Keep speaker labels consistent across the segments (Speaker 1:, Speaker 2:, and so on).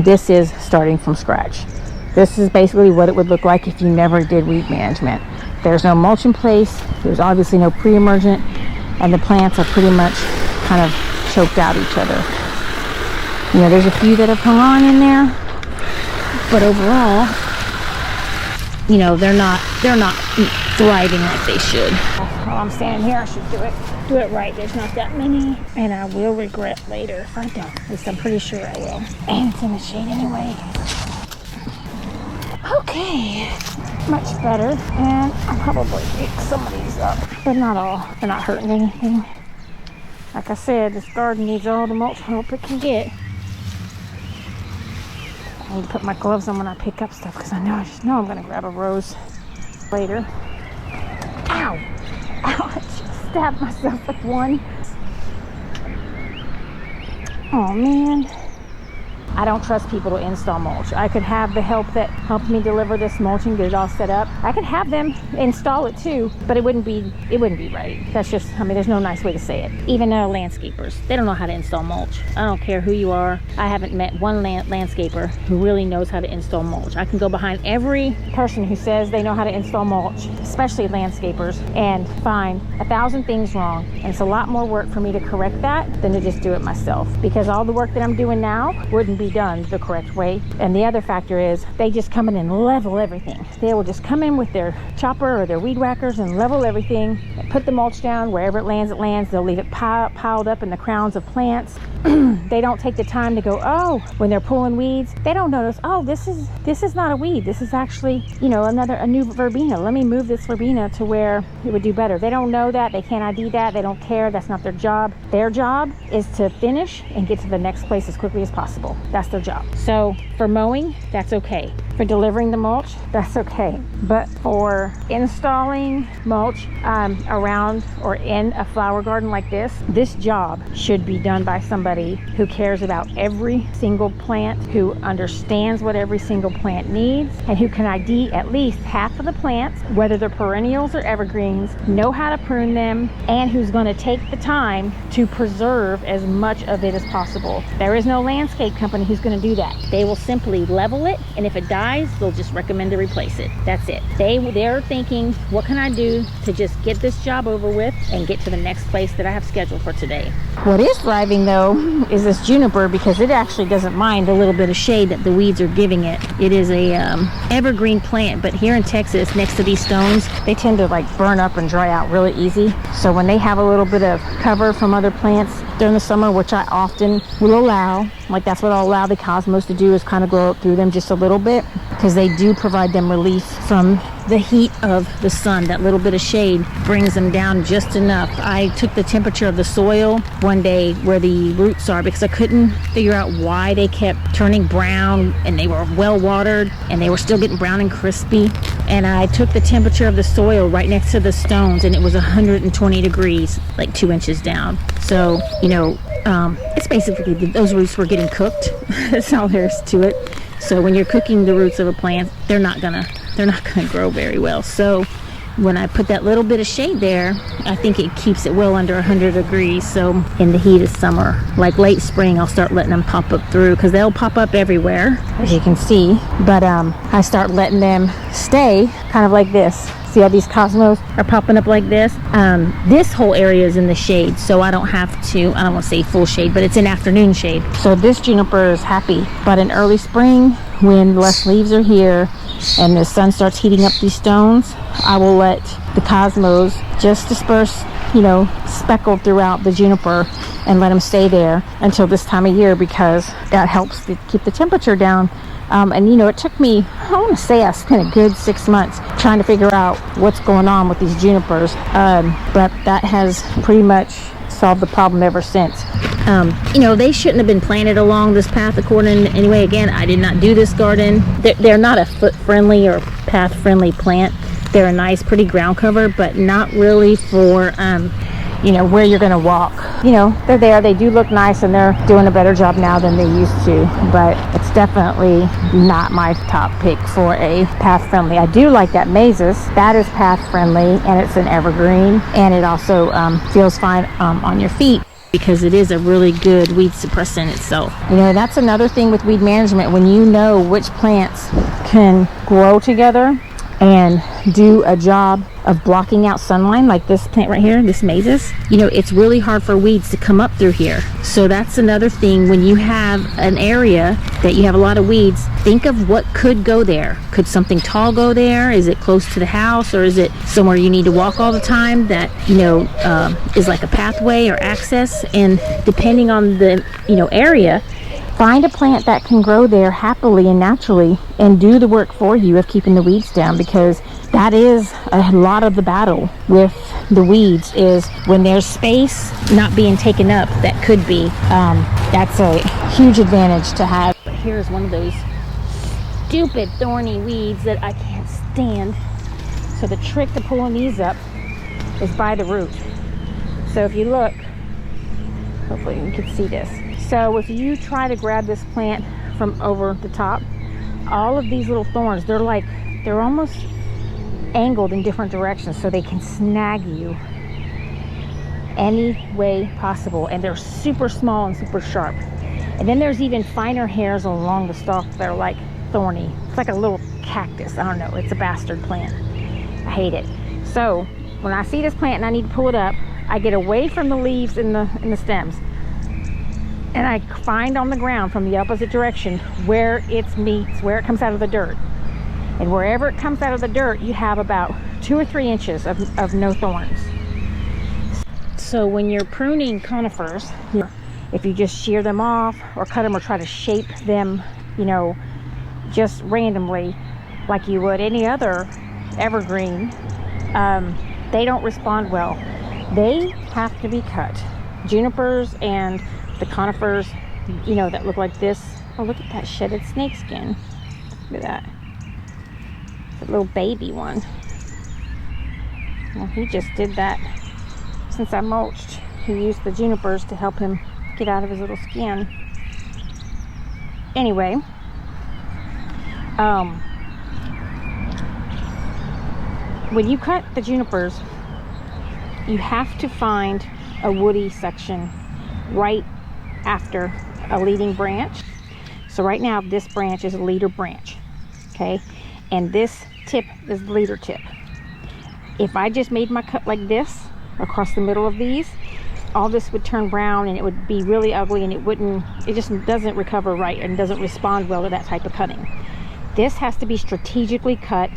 Speaker 1: This is starting from scratch. This is basically what it would look like if you never did weed management. There's no mulch in place. There's obviously no pre-emergent, and the plants are pretty much kind of choked out each other. You know, there's a few that have hung on in there, but overall, you know, they're not thriving like they should. While I'm standing here, I should do it right. There's not that many, and I will regret later if I don't. At least I'm pretty sure I will. And it's in the shade anyway. Okay, much better. And I'll probably pick some of these up, but not all. They're not hurting anything. Like I said, this garden needs all the mulch help it can get. I need to put my gloves on when I pick up stuff because I just know I'm going to grab a rose later. Ow! Ow! I just stabbed myself with one. Oh man. I don't trust people to install mulch. I could have the help that helped me deliver this mulching, get it all set up. I could have them install it too, but it wouldn't be right. That's just, I mean, there's no nice way to say it. Even landscapers, they don't know how to install mulch. I don't care who you are. I haven't met one landscaper who really knows how to install mulch. I can go behind every person who says they know how to install mulch, especially landscapers, and find 1,000 things wrong. And it's a lot more work for me to correct that than to just do it myself, because all the work that I'm doing now wouldn't be done the correct way. And the other factor is they just come in and level everything. They will just come in with their chopper or their weed whackers and level everything and put the mulch down. Wherever it lands, it lands. They'll leave it piled up in the crowns of plants. They don't take the time to go, oh, when they're pulling weeds, they don't notice, oh, this is not a weed. This is actually, you know, a new verbena. Let me move this verbena to where it would do better. They don't know that. They can't ID that. They don't care. That's not their job. Their job is to finish and get to the next place as quickly as possible. That's their job. So for mowing, that's okay. For delivering the mulch, that's okay. But for installing mulch around or in a flower garden like this job should be done by somebody who cares about every single plant, who understands what every single plant needs, and who can ID at least half of the plants, whether they're perennials or evergreens, know how to prune them, and who's going to take the time to preserve as much of it as possible. There is no landscape company who's going to do that. They will simply level it, and if it dies, they'll just recommend to replace it. That's it. They're thinking, what can I do to just get this job over with and get to the next place that I have scheduled for today. What is thriving though is this juniper, because it actually doesn't mind a little bit of shade that the weeds are giving it. It is a evergreen plant, but here in Texas, next to these stones, they tend to like burn up and dry out really easy. So when they have a little bit of cover from other plants during the summer, which I often will allow, like that's what I'll allow the cosmos to do, is kind of grow up through them just a little bit, because they do provide them relief from the heat of the sun. That little bit of shade brings them down just enough. I took the temperature of the soil one day where the roots are, because I couldn't figure out why they kept turning brown, and they were well watered and they were still getting brown and crispy. And I took the temperature of the soil right next to the stones, and it was 120 degrees, like 2 inches down. So, you know, it's basically those roots were getting cooked. That's all there is to it. So when you're cooking the roots of a plant, they're not gonna grow very well. So when I put that little bit of shade there, I think it keeps it well under 100 degrees. So in the heat of summer, like late spring, I'll start letting them pop up through, because they'll pop up everywhere, as you can see. But I start letting them stay kind of like this. See how these cosmos are popping up like this? This whole area is in the shade, so I don't have to, I don't want to say full shade, but it's in afternoon shade. So this juniper is happy. But in early spring, when less leaves are here and the sun starts heating up these stones, I will let the cosmos just disperse, you know, speckle throughout the juniper, and let them stay there until this time of year, because that helps to keep the temperature down. And you know, it took me, I want to say I spent a good 6 months trying to figure out what's going on with these junipers, but that has pretty much solved the problem ever since. You know, they shouldn't have been planted along this path according, anyway, again, I did not do this garden. They're not a foot friendly or path friendly plant. They're a nice pretty ground cover, but not really for you know, where you're going to walk. You know, they're there, they do look nice, and they're doing a better job now than they used to, but it's definitely not my top pick for a path friendly. I do like that mazes. That is path friendly, and it's an evergreen, and it also feels fine on your feet. because it is a really good weed suppressant itself. You know, that's another thing with weed management. When you know which plants can grow together and do a job of blocking out sunlight, like this plant right here, this mazes, you know, it's really hard for weeds to come up through here. So that's another thing. When you have an area that you have a lot of weeds, think of what could go there. Could something tall go there? Is it close to the house, or is it somewhere you need to walk all the time that, you know, is like a pathway or access? And depending on the, you know, area, find a plant that can grow there happily and naturally and do the work for you of keeping the weeds down, because that is a lot of the battle with the weeds, is when there's space not being taken up that could be. That's a huge advantage to have. But here's one of those stupid thorny weeds that I can't stand. So the trick to pulling these up is by the root. So if you look, hopefully you can see this. So if you try to grab this plant from over the top, all of these little thorns, they're almost angled in different directions so they can snag you any way possible, and they're super small and super sharp. And then there's even finer hairs along the stalk that are like thorny. It's like a little cactus. I don't know, it's a bastard plant. I hate it. So when I see this plant and I need to pull it up, I get away from the leaves and the stems, and I find on the ground from the opposite direction where it meets, where it comes out of the dirt. And wherever it comes out of the dirt, you have about 2 or 3 inches of no thorns. So when you're pruning conifers, if you just shear them off or cut them or try to shape them, you know, just randomly like you would any other evergreen, they don't respond well. They have to be cut. Junipers and the conifers, you know, that look like this. Oh, look at that shedded snake skin. Look at that. The little baby one. Well, he just did that since I mulched. He used the junipers to help him get out of his little skin. Anyway, when you cut the junipers, you have to find a woody section right after a leading branch. So right now this branch is a leader branch, okay, and this tip is the leader tip. If I just made my cut like this across the middle of these, all this would turn brown and it would be really ugly, and it just doesn't recover right and doesn't respond well to that type of cutting. This has to be strategically cut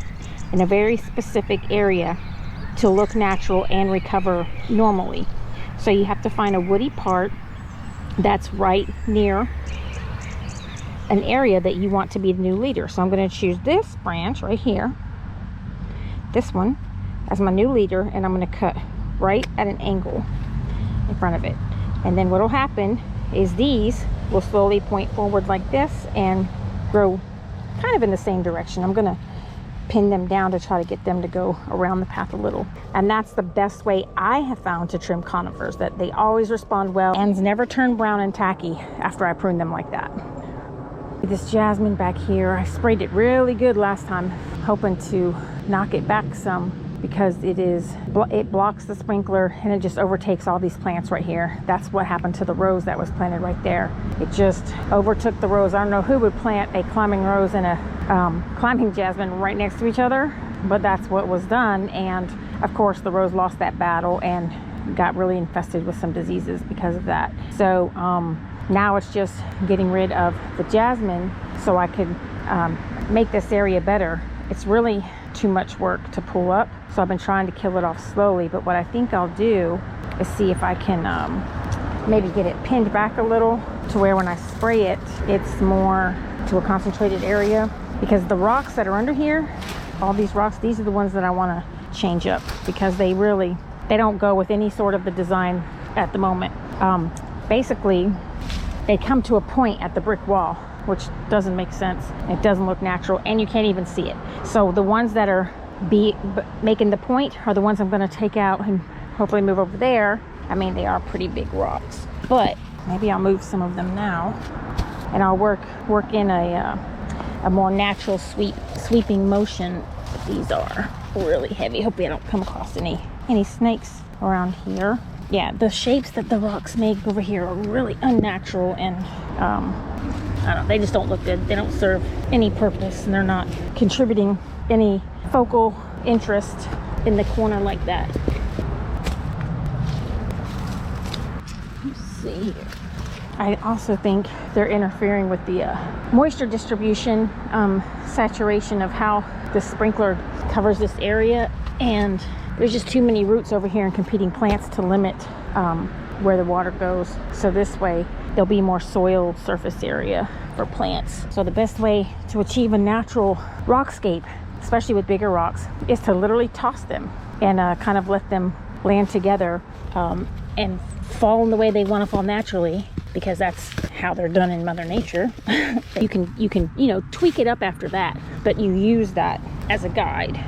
Speaker 1: in a very specific area to look natural and recover normally. So you have to find a woody part that's right near an area that you want to be the new leader. So I'm going to choose this branch right here, this one, as my new leader, and I'm going to cut right at an angle in front of it. And then what will happen is these will slowly point forward like this and grow kind of in the same direction. I'm going to pin them down to try to get them to go around the path a little. And that's the best way I have found to trim conifers, that they always respond well. Ends never turn brown and tacky after I prune them like that. This jasmine back here, I sprayed it really good last time, hoping to knock it back some, because it blocks the sprinkler and it just overtakes all these plants right here. That's what happened to the rose that was planted right there. It just overtook the rose. I don't know who would plant a climbing rose and a climbing jasmine right next to each other, but that's what was done. And of course the rose lost that battle and got really infested with some diseases because of that. So now it's just getting rid of the jasmine so I could make this area better. It's really too much work to pull up, so I've been trying to kill it off slowly. But what I think I'll do is see if I can maybe get it pinned back a little to where when I spray it, it's more to a concentrated area, because the rocks that are under here, all these rocks, these are the ones that I want to change up, because they don't go with any sort of the design at the moment. Basically they come to a point at the brick wall, which doesn't make sense. It doesn't look natural, and you can't even see it. So the ones that are making the point are the ones I'm going to take out and hopefully move over there. I mean, they are pretty big rocks, but maybe I'll move some of them now, and I'll work in a more natural sweeping motion. But these are really heavy. Hopefully I don't come across any snakes around here. Yeah, the shapes that the rocks make over here are really unnatural, and I don't know, they just don't look good. They don't serve any purpose, and they're not contributing any focal interest in the corner like that. Let's see here. I also think they're interfering with the moisture distribution, saturation of how the sprinkler covers this area, and there's just too many roots over here and competing plants to limit where the water goes. So this way there'll be more soil surface area for plants. So the best way to achieve a natural rockscape, especially with bigger rocks, is to literally toss them and kind of let them land together and fall in the way they want to fall naturally, because that's how they're done in Mother Nature. you can tweak it up after that, but you use that as a guide.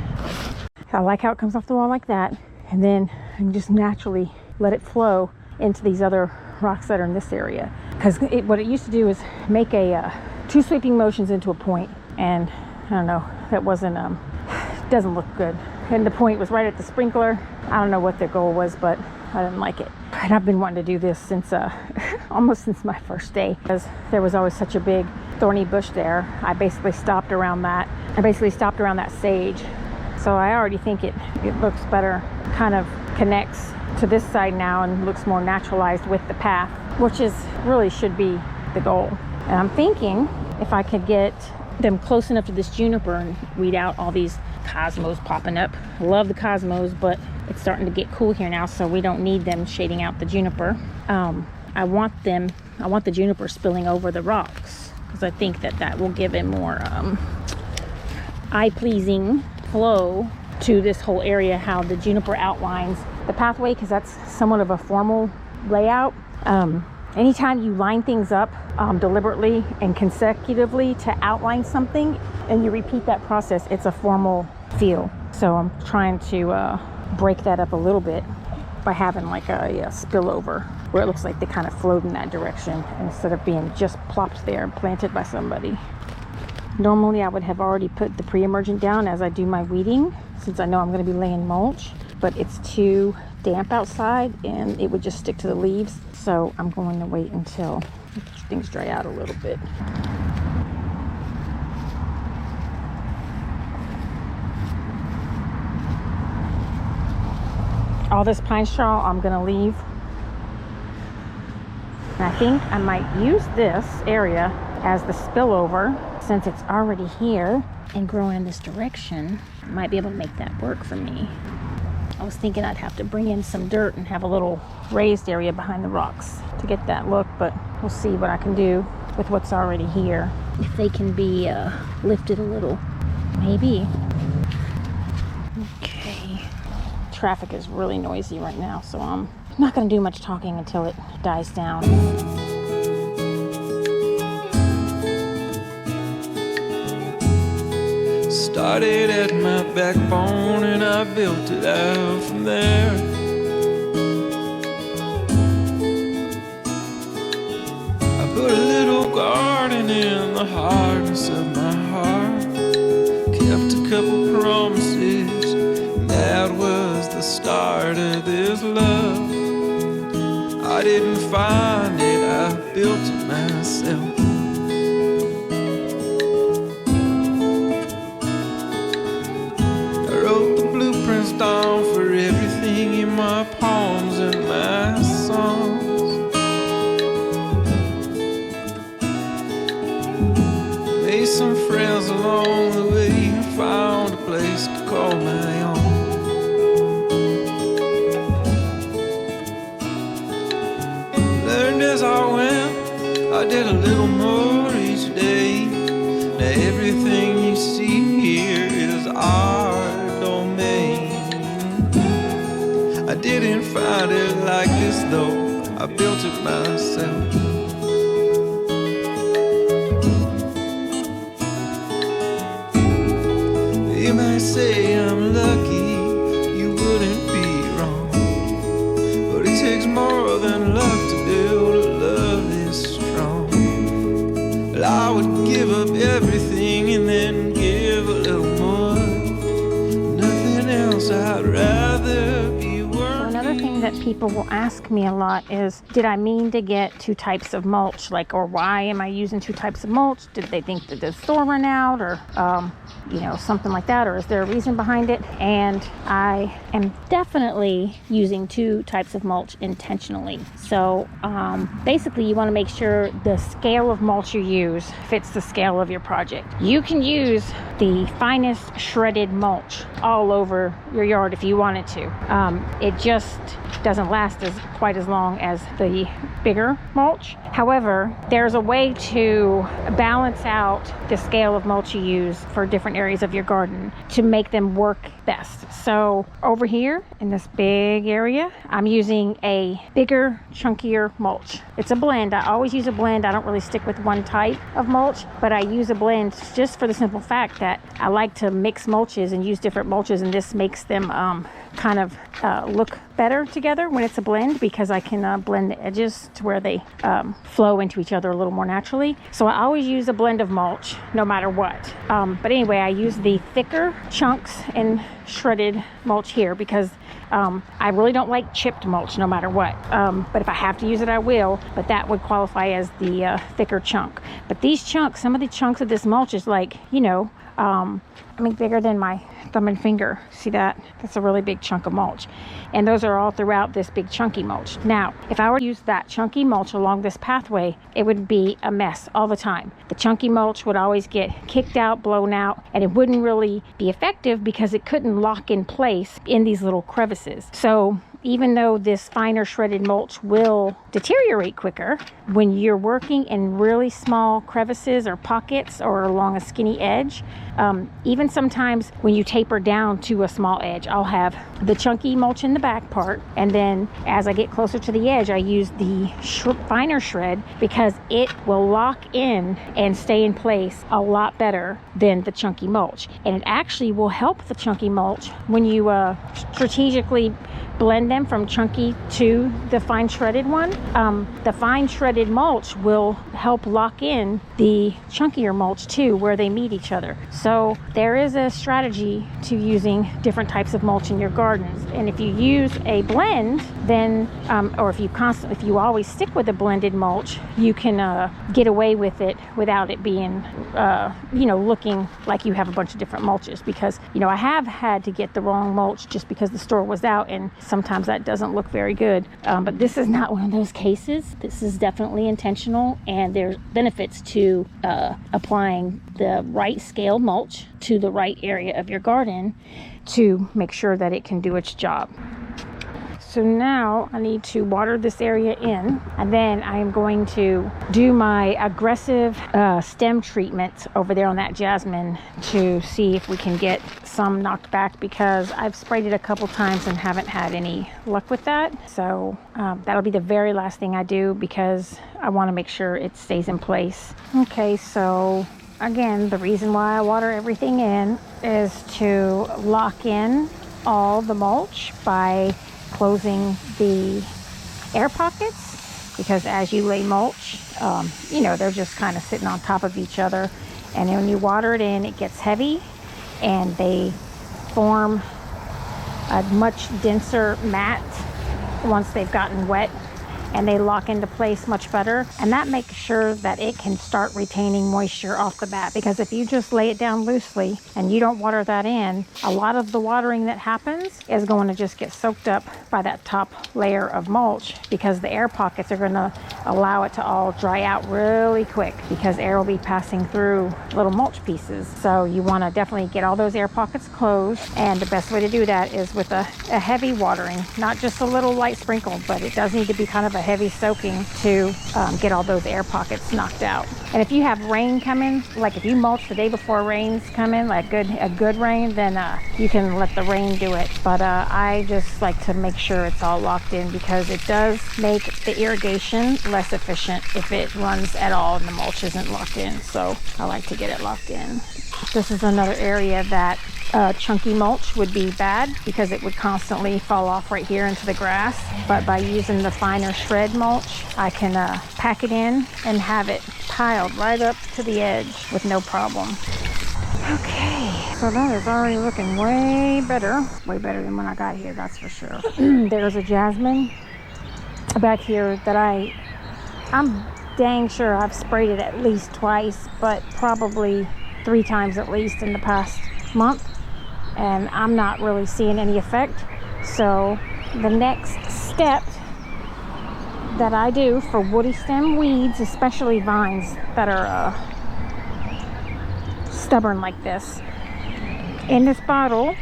Speaker 1: I like how it comes off the wall like that, and then you just naturally let it flow into these other rocks that are in this area. Because what it used to do is make two sweeping motions into a point, and I don't know, that wasn't doesn't look good. And the point was right at the sprinkler. I don't know what the goal was, but I didn't like it. And I've been wanting to do this since almost since my first day, because there was always such a big thorny bush there. I basically stopped around that. Sage. So I already think it looks better, kind of connects to this side now and looks more naturalized with the path, which is really should be the goal. And I'm thinking if I could get them close enough to this juniper and weed out all these cosmos popping up. I love the cosmos, but it's starting to get cool here now, so we don't need them shading out the juniper. I want the juniper spilling over the rocks, because I think that will give a more eye-pleasing flow to this whole area, how the juniper outlines the pathway, because that's somewhat of a formal layout. Anytime you line things up deliberately and consecutively to outline something, and you repeat that process, it's a formal feel. So I'm trying to break that up a little bit by having like a spillover, where it looks like they kind of flowed in that direction instead of being just plopped there and planted by somebody. Normally I would have already put the pre-emergent down as I do my weeding, since I know I'm going to be laying mulch, but it's too damp outside and it would just stick to the leaves. So I'm going to wait until things dry out a little bit. All this pine straw I'm going to leave. And I think I might use this area as the spillover, since it's already here and growing in this direction. I might be able to make that work for me. I was thinking I'd have to bring in some dirt and have a little raised area behind the rocks to get that look, but we'll see what I can do with what's already here. If they can be lifted a little, maybe. Okay. Traffic is really noisy right now, so I'm not going to do much talking until it dies down.
Speaker 2: Started at my backbone and I built it out from there. I put a little garden in the hardness of my heart, kept a couple promises, and that was the start of this love. I didn't find it, I built it myself. Down for everything in my poems and my songs. Made some friends along the way and found a place to call my own. Learned as I went, I did a little more each day. Now everything you see here is our domain. I didn't find it like this though, I built it myself. You might say I'm lucky, you wouldn't be wrong, but it takes more than luck to build a love this strong. Well, I would give up everything and then give a little more. Nothing else I'd rather be.
Speaker 1: Another thing that people will ask me a lot is, did I mean to get 2 types of mulch? Like, or why am I using 2 types of mulch? Did they think that the store ran out, or you know, something like that, or is there a reason behind it? And I am definitely using 2 types of mulch intentionally. So basically, you want to make sure the scale of mulch you use fits the scale of your project. You can use the finest shredded mulch all over your yard if you wanted to. It just doesn't last quite as long as the bigger mulch. However, there's a way to balance out the scale of mulch you use for different areas of your garden to make them work best. So over here in this big area, I'm using a bigger, chunkier mulch. It's a blend. I always use a blend. I don't really stick with one type of mulch, but I use a blend just for the simple fact that I like to mix mulches and use different mulches, and this makes them kind of look better together when it's a blend, because I can blend the edges to where they flow into each other a little more naturally. So I always use a blend of mulch no matter what. But anyway, I use the thicker chunks and shredded mulch here because I really don't like chipped mulch no matter what. But if I have to use it, I will. But that would qualify as the thicker chunk. But these chunks, some of the chunks of this mulch is like, you know, I mean, bigger than my thumb and finger. See that? That's a really big chunk of mulch. And those are all throughout this big chunky mulch. Now, if I were to use that chunky mulch along this pathway, it would be a mess all the time. The chunky mulch would always get kicked out, blown out, and it wouldn't really be effective because it couldn't lock in place in these little crevices. So even though this finer shredded mulch will deteriorate quicker, when you're working in really small crevices or pockets or along a skinny edge, even sometimes when you taper down to a small edge, I'll have the chunky mulch in the back part, and then as I get closer to the edge, I use the finer shred because it will lock in and stay in place a lot better than the chunky mulch. And it actually will help the chunky mulch when you strategically blend them from chunky to the fine shredded one. The fine shredded mulch will help lock in the chunkier mulch too, where they meet each other. So there is a strategy to using different types of mulch in your gardens. And if you use a blend, then or if you always stick with a blended mulch, you can get away with it without it being looking like you have a bunch of different mulches. Because I have had to get the wrong mulch just because the store was out, and sometimes that doesn't look very good. But this is not one of those cases. This is definitely intentional, and there's benefits to applying the right scale mulch to the right area of your garden to make sure that it can do its job. So now I need to water this area in, and then I am going to do my aggressive stem treatment over there on that jasmine to see if we can get some knocked back, because I've sprayed it a couple times and haven't had any luck with that. So that'll be the very last thing I do, because I want to make sure it stays in place. Okay, so again, the reason why I water everything in is to lock in all the mulch by closing the air pockets, because as you lay mulch, they're just kind of sitting on top of each other, and when you water it in, it gets heavy and they form a much denser mat once they've gotten wet, and they lock into place much better. And that makes sure that it can start retaining moisture off the bat, because if you just lay it down loosely and you don't water that in, a lot of the watering that happens is going to just get soaked up by that top layer of mulch, because the air pockets are going to allow it to all dry out really quick, because air will be passing through little mulch pieces. So you want to definitely get all those air pockets closed, and the best way to do that is with a heavy watering, not just a little light sprinkle, but it does need to be kind of a heavy soaking to get all those air pockets knocked out. And if you have rain coming, like if you mulch the day before rain's coming, like a good rain, then you can let the rain do it. But I just like to make sure it's all locked in, because it does make the irrigation less efficient if it runs at all and the mulch isn't locked in. So I like to get it locked in. This is another area that chunky mulch would be bad, because it would constantly fall off right here into the grass. But by using the finer shred mulch, I can pack it in and have it piled right up to the edge with no problem. Okay, so that is already looking way better than when I got here, that's for sure. There's a jasmine back here that I'm dang sure I've sprayed it at least twice, but probably 3 times at least in the past month, and I'm not really seeing any effect. So the next step that I do for woody stem weeds, especially vines that are stubborn like this, in this bottle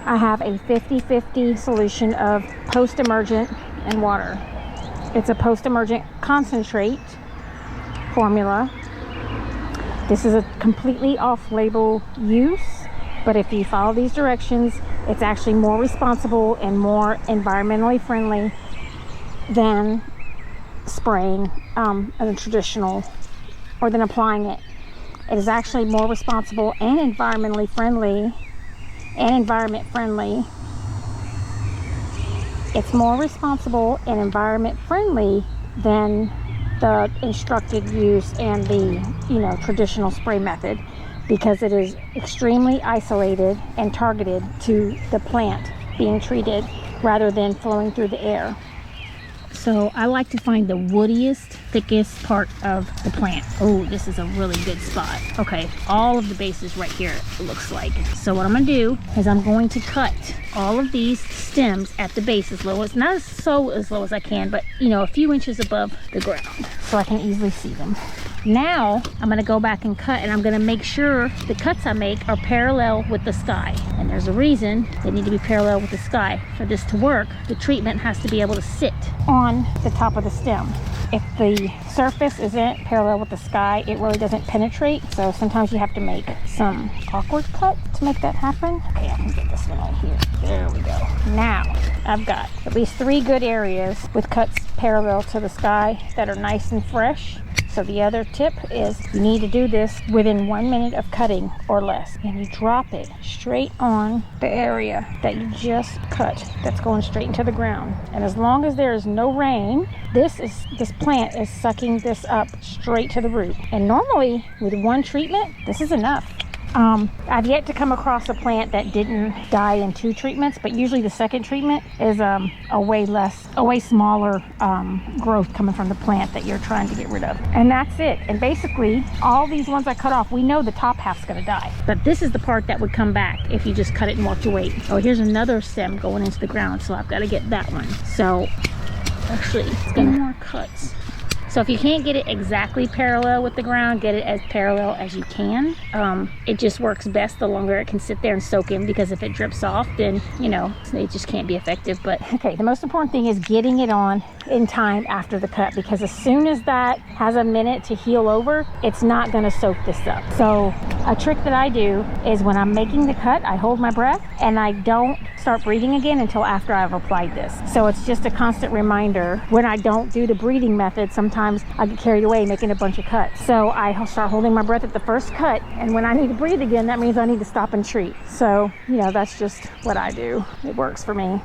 Speaker 1: I have a 50-50 solution of post-emergent and water. It's a post-emergent concentrate formula. This is a completely off-label use, but if you follow these directions, it's actually more responsible and more environmentally friendly than spraying a traditional, or than applying it. It is actually more responsible and environmentally friendly, environment friendly. It's more responsible and environment friendly than the instructed use and the traditional spray method, because it is extremely isolated and targeted to the plant being treated rather than flowing through the air. So I like to find the woodiest, thickest part of the plant. Oh, this is a really good spot. Okay, all of the bases right here, it looks like. So what I'm gonna do is I'm going to cut all of these stems at the base as low as, not as low as I can, but a few inches above the ground so I can easily see them. Now I'm going to go back and cut, and I'm going to make sure the cuts I make are parallel with the sky. And there's a reason they need to be parallel with the sky. For this to work, the treatment has to be able to sit on the top of the stem. If the surface isn't parallel with the sky, it really doesn't penetrate. So sometimes you have to make some awkward cut to make that happen. Okay, I can get this one right here. There we go. Now I've got at least 3 good areas with cuts parallel to the sky that are nice and fresh. So the other tip is you need to do this within 1 minute of cutting or less. And you drop it straight on the area that you just cut, that's going straight into the ground. And as long as there is no rain, this plant is sucking this up straight to the root. And normally with 1 treatment, this is enough. I've yet to come across a plant that didn't die in 2 treatments, but usually the second treatment is a way smaller growth coming from the plant that you're trying to get rid of. And that's it. And basically, all these ones I cut off, we know the top half's gonna die. But this is the part that would come back if you just cut it and walked away. Oh, here's another stem going into the ground, so I've got to get that one. So actually, it's got more cuts. So if you can't get it exactly parallel with the ground, get it as parallel as you can. It just works best the longer it can sit there and soak in, because if it drips off, then, it just can't be effective. But okay, the most important thing is getting it on in time after the cut, because as soon as that has a minute to heal over, it's not gonna soak this up. So a trick that I do is when I'm making the cut, I hold my breath and I don't start breathing again until after I've applied this. So it's just a constant reminder. When I don't do the breathing method, sometimes I get carried away making a bunch of cuts. So I start holding my breath at the first cut, and when I need to breathe again, that means I need to stop and treat. So, that's just what I do. It works for me.